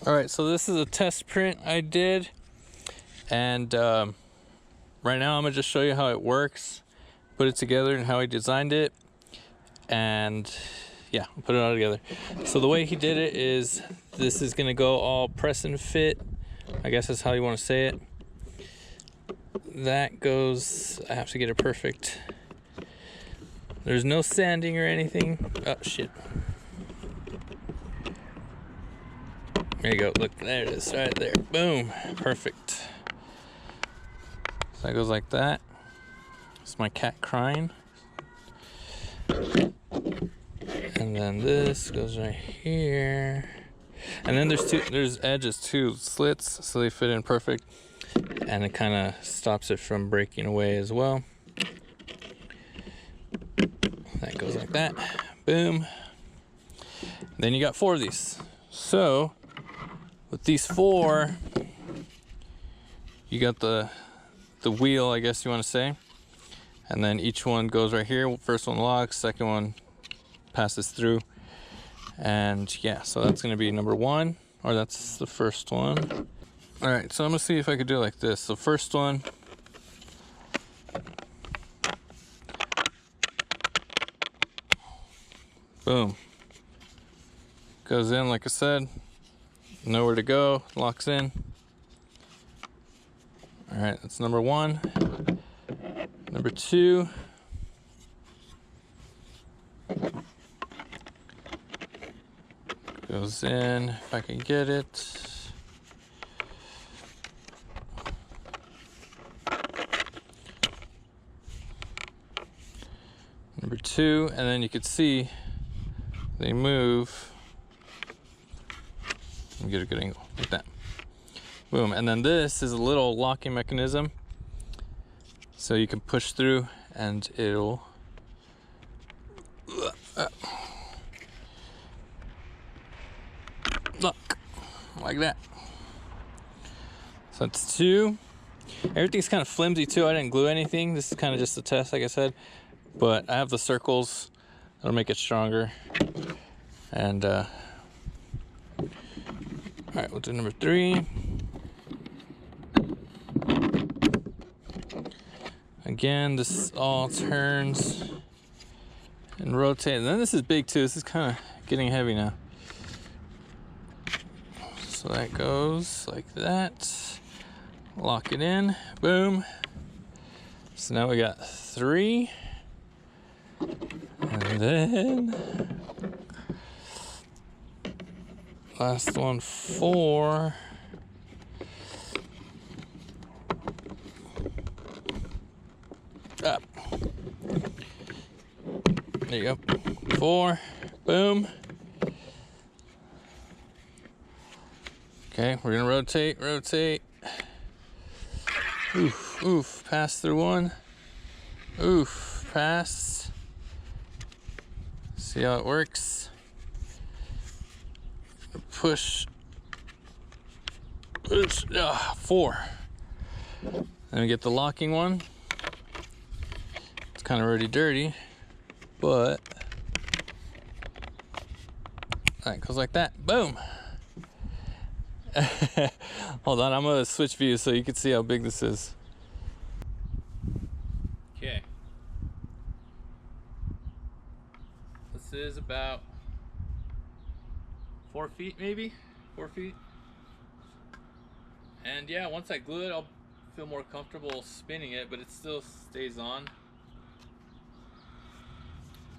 All right, so this is a test print I did, and right now I'm gonna just show you how it works, put it together and how he designed it, and yeah, I'll put it all together. So the way he did it is, this is gonna go all press and fit, I guess that's how you want to say it. That goes, I have to get it perfect. There's no sanding or anything. Oh shit. There you go, look, there it is, right there, boom, perfect. So that goes like that. It's my cat crying. And then this goes right here. And then there's edges too, slits, so they fit in perfect. And it kind of stops it from breaking away as well. That goes like that, boom. Then you got 4 of these. So with these 4, you got the wheel, I guess you want to say, and then each one goes right here. First one locks, second one passes through, and yeah, so that's going to be number 1, or that's the first one. All right, so I'm gonna see if I could do it like this. So first one, boom, goes in like I said, nowhere to go, locks in. All right, that's number 1. Number 2, goes in, if I can get it. Number 2, and then you can see they move. Let me get a good angle, like that. Boom, and then this is a little locking mechanism. So you can push through and it'll lock, like that. So that's 2. Everything's kind of flimsy too. I didn't glue anything. This is kind of just a test, like I said. But I have the circles that'll make it stronger. And all right, we'll do number 3. Again, this all turns and rotates. And then this is big too. This is kind of getting heavy now. So that goes like that. Lock it in, boom. So now we got 3. And then last one, 4. Up. There you go. 4. Boom. Okay, we're gonna rotate. Oof, oof. Pass through 1. Oof, pass. See how it works. Push. 4. Then we get the locking one. It's kind of already dirty, but that goes like that. Boom. Hold on, I'm gonna switch views so you can see how big this is. Okay. This is about 4 feet, maybe 4 feet. And yeah, once I glue it, I'll feel more comfortable spinning it, but it still stays on.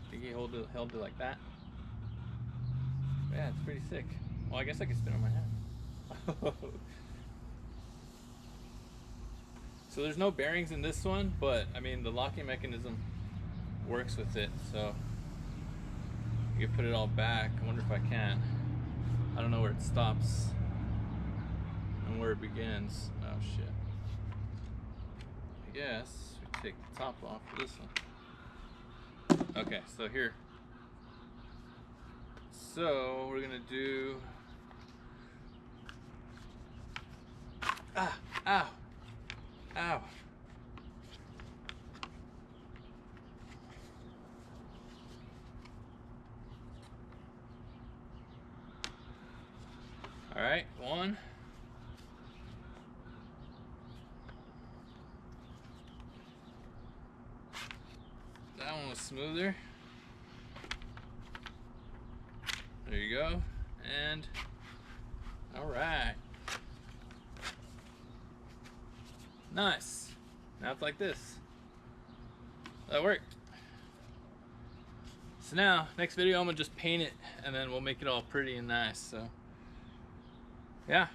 I think he held it like that. Yeah, it's pretty sick. Well, I guess I can spin on my hand. So there's no bearings in this one, but I mean the locking mechanism works with it, so you can put it all back. I wonder if I can. I don't know where it stops and where it begins. Oh shit. I guess we take the top off for this one. Okay, so here. So we're gonna do. Ow. Ow. All right, one. That one was smoother. There you go. And all right. Nice. Now it's like this. That worked. So now, next video I'm gonna just paint it and then we'll make it all pretty and nice. So yeah.